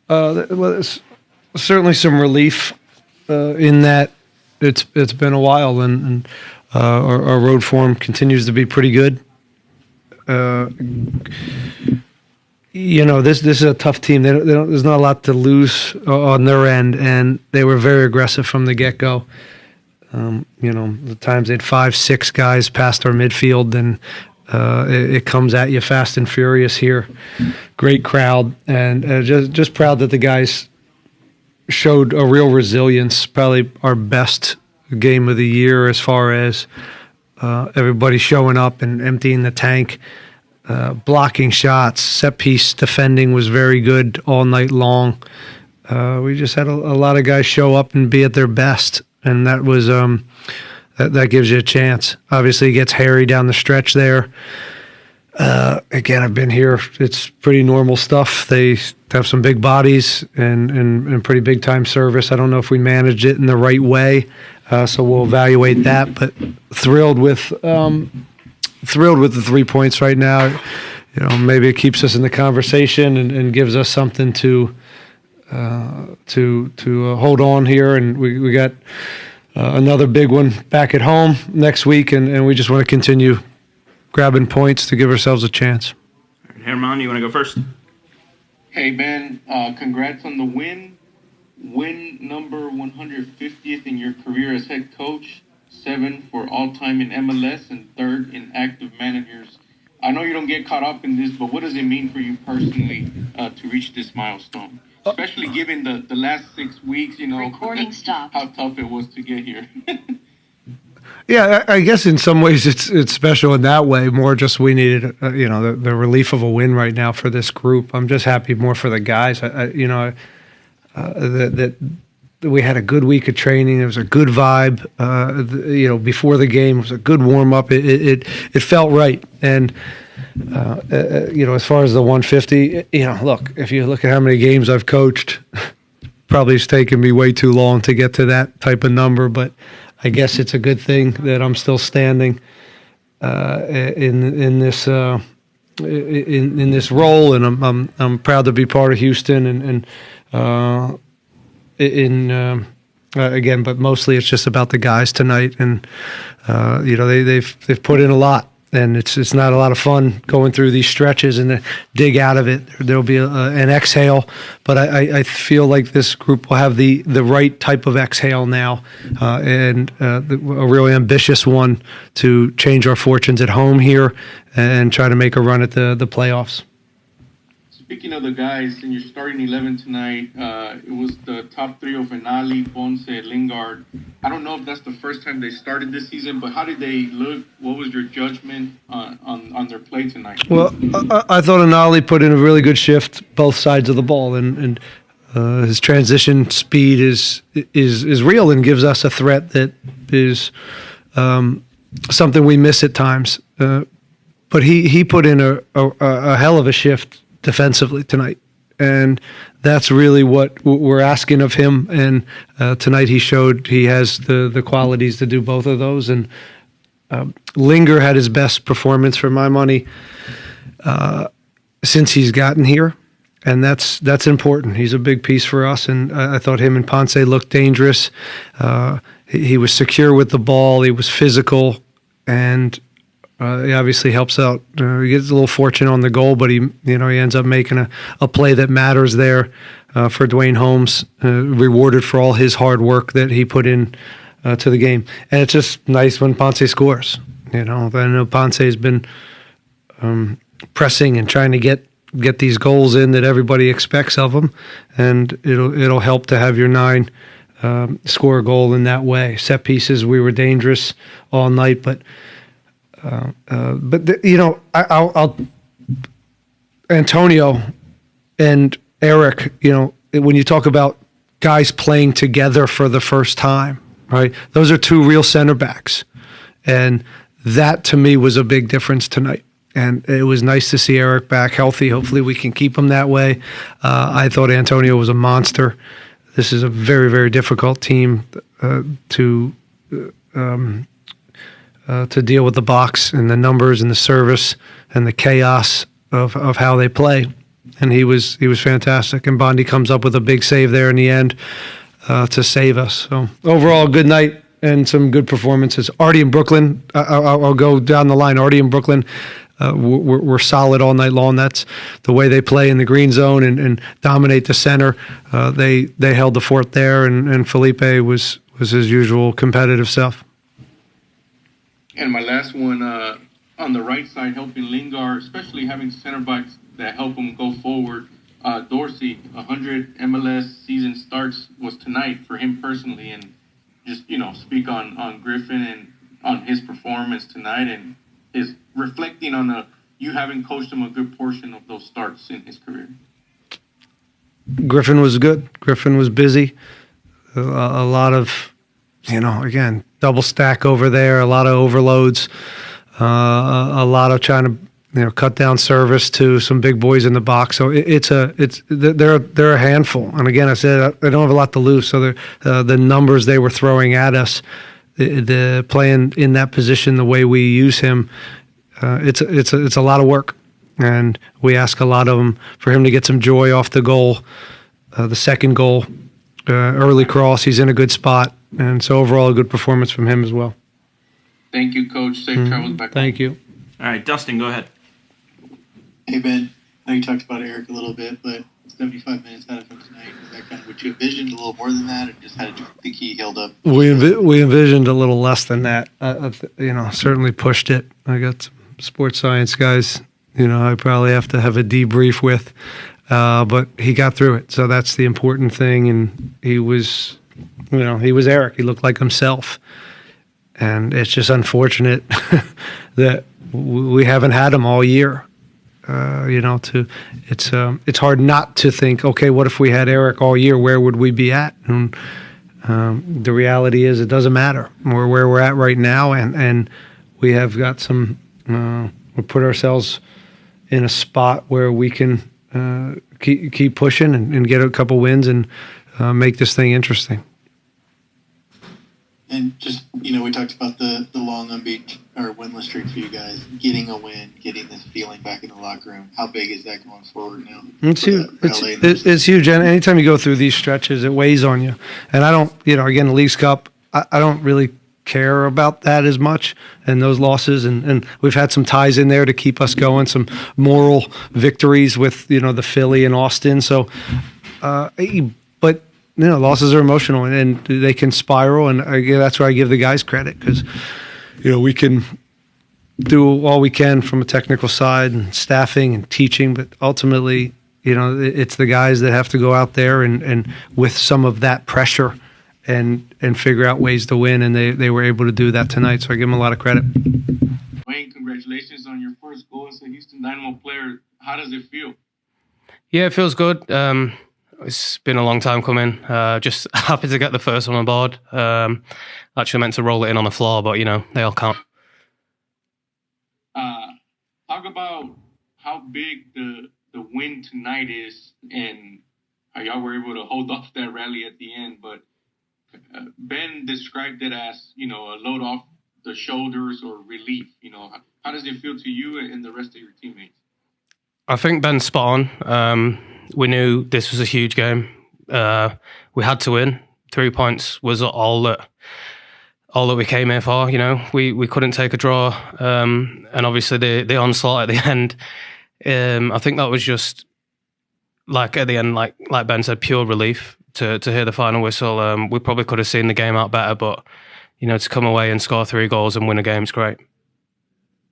Well, it's certainly some relief in that it's been a while, and our road form continues to be pretty good. This is a tough team. There's not a lot to lose on their end, and they were very aggressive from the get-go. The times they had 5-6 guys past our midfield, and it comes at you fast and furious here. Great crowd, and just proud that the guys showed a real resilience. Probably our best game of the year as far as everybody showing up and emptying the tank. Blocking shots, set piece defending was very good all night long. We just had a lot of guys show up and be at their best, and that was that gives you a chance. Obviously, it gets hairy down the stretch there. Again, I've been here. It's pretty normal stuff. They have some big bodies and pretty big time service. I don't know if we managed it in the right way, so we'll evaluate that. But thrilled with the 3 points right now. Maybe it keeps us in the conversation and gives us something to hold on here. And we got another big one back at home next week, and we just want to continue grabbing points to give ourselves a chance. Herman, you want to go first? Hey, Ben, congrats on the win. Win number 150th in your career as head coach. 7 for all-time in MLS and 3rd in active managers. I know you don't get caught up in this, but what does it mean for you personally to reach this milestone? Especially given the last 6 weeks, Recording stopped. How tough it was to get here. Yeah, I guess in some ways it's special in that way. More just we needed, the relief of a win right now for this group. I'm just happy more for the guys. That we had a good week of training. It was a good vibe. Before the game, it was a good warm up. It felt right. And as far as the 150, look, if you look at how many games I've coached, probably it's taken me way too long to get to that type of number. But I guess it's a good thing that I'm still standing in this in this role, and I'm proud to be part of Houston again, but mostly it's just about the guys tonight, and they've put in a lot, and it's not a lot of fun going through these stretches and to dig out of it. There'll be an exhale, but I feel like this group will have the right type of exhale now, and a really ambitious one to change our fortunes at home here and try to make a run at the playoffs. Speaking of the guys, in your starting 11 tonight, it was the top 3 of Finale, Ponce, Lingard. I don't know if that's the first time they started this season, but how did they look? What was your judgment on their play tonight? Well, I thought Anali put in a really good shift both sides of the ball, and his transition speed is real and gives us a threat that is something we miss at times. But he put in a hell of a shift defensively tonight, and that's really what we're asking of him. And tonight he showed he has the qualities to do both of those. And Linger had his best performance for my money since he's gotten here, and that's important. He's a big piece for us, and I thought him and Ponce looked dangerous. He was secure with the ball. He was physical, and he obviously helps out. He gets a little fortune on the goal, but he ends up making a play that matters there for Duane Holmes, rewarded for all his hard work that he put in to the game. And it's just nice when Ponce scores. I know Ponce has been pressing and trying to get these goals in that everybody expects of him, and it'll help to have your 9 score a goal in that way. Set pieces, we were dangerous all night, but. I'll Antonio and Eric, when you talk about guys playing together for the first time, right? Those are 2 real center backs. And that to me was a big difference tonight. And it was nice to see Eric back healthy. Hopefully we can keep him that way. I thought Antonio was a monster. This is a very, very difficult team to deal with the box and the numbers and the service and the chaos of how they play. and he was fantastic. And Bondi comes up with a big save there in the end to save us. So overall, good night and some good performances. Artie in Brooklyn, I'll go down the line. Artie in Brooklyn, we're solid all night long. That's the way they play in the green zone and dominate the center. They held the fort there, and Felipe was his usual competitive self. And my last one, on the right side, helping Lingard, especially having center backs that help him go forward. Dorsey, 100 MLS season starts was tonight for him personally, and just, speak on Griffin and on his performance tonight and his reflecting on you having coached him a good portion of those starts in his career. Griffin was good. Griffin was busy. A lot of, again, double stack over there, a lot of overloads, a lot of trying to, cut down service to some big boys in the box. So they're a handful. And again, I said they don't have a lot to lose. So the numbers they were throwing at us, the playing in that position the way we use him, it's a lot of work. And we ask a lot of him for him to get some joy off the goal, the second goal, early cross. He's in a good spot. And so overall, a good performance from him as well. Thank you, Coach. Safe travels back home. Thank you. All right, Dustin, go ahead. Hey, Ben. I know you talked about Eric a little bit, but 75 minutes out of him tonight, is that kind of what you envisioned, a little more than that, or just how did you think he held up? We envisioned a little less than that. Certainly pushed it. I got some sports science guys, I probably have to have a debrief with, but he got through it. So that's the important thing. And he was Eric. He looked like himself. And it's just unfortunate that we haven't had him all year. It's hard not to think, okay, what if we had Eric all year? Where would we be at? And the reality is, it doesn't matter. We're where we're at right now, and we have got some. We put ourselves in a spot where we can keep pushing and get a couple wins and make this thing interesting. And just, we talked about the long unbeaten or winless streak for you guys. Getting a win, getting this feeling back in the locker room. How big is that going forward now? It's huge. It's huge. And anytime you go through these stretches, it weighs on you. And I don't, again, the Leagues Cup, I don't really care about that as much and those losses. And we've had some ties in there to keep us going, some moral victories with, the Philly and Austin. So, but losses are emotional and they can spiral, and that's where I give the guys credit because, we can do all we can from a technical side and staffing and teaching, but ultimately, it's the guys that have to go out there and with some of that pressure and figure out ways to win, and they were able to do that tonight, so I give them a lot of credit. Wayne, congratulations on your first goal as a Houston Dynamo player. How does it feel? Yeah, it feels good. It's been a long time coming. Just happy to get the first one on board. Actually meant to roll it in on the floor, but, they all can't. Talk about how big the win tonight is and how y'all were able to hold off that rally at the end. But Ben described it as, a load off the shoulders or relief. How does it feel to you and the rest of your teammates? I think Ben's spot on. We knew this was a huge game. We had to win. 3 points was all that we came here for. We couldn't take a draw, and obviously the onslaught at the end. I think that was just like at the end, like Ben said, pure relief to hear the final whistle. We probably could have seen the game out better, but to come away and score 3 goals and win a game is great.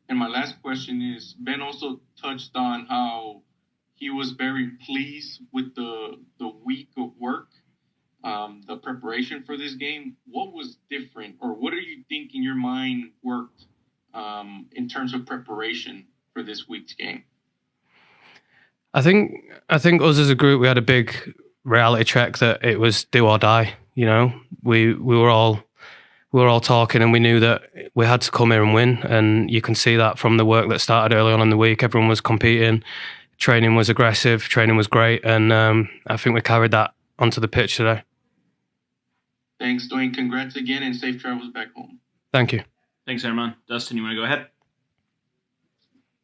And my last question is, Ben also touched on how he was very pleased with the week of work, the preparation for this game. What was different, or what do you think in your mind worked in terms of preparation for this week's game? I think us as a group, we had a big reality check that it was do or die. We were all talking, and we knew that we had to come here and win. And you can see that from the work that started early on in the week. Everyone was competing. Training was aggressive. Training was great. And I think we carried that onto the pitch today. Thanks, Duane. Congrats again and safe travels back home. Thank you. Thanks, Herman. Dustin, you want to go ahead?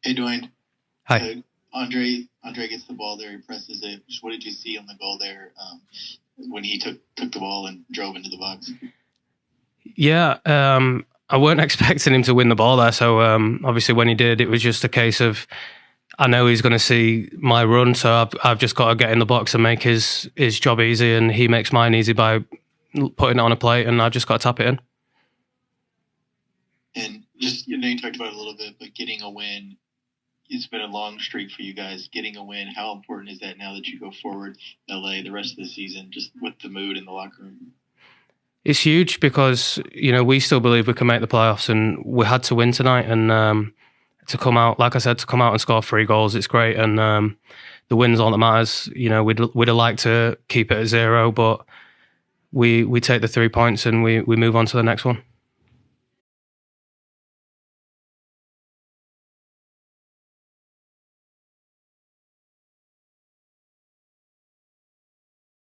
Hey, Duane. Hi. Andre gets the ball there, he presses it. Just what did you see on the goal there when he took the ball and drove into the box? Yeah, I weren't expecting him to win the ball there. So obviously when he did, it was just a case of, I know he's going to see my run, so I've just got to get in the box and make his job easy, and he makes mine easy by putting it on a plate, and I've just got to tap it in. And just, you talked about it a little bit, but getting a win, it's been a long streak for you guys. Getting a win, how important is that now that you go forward LA the rest of the season, just with the mood in the locker room? It's huge because, we still believe we can make the playoffs, and we had to win tonight. And to come out, like I said, to come out and score 3 goals, it's great. And the win's all that matters. We'd have liked to keep it at 0, but we take the 3 points and we move on to the next one.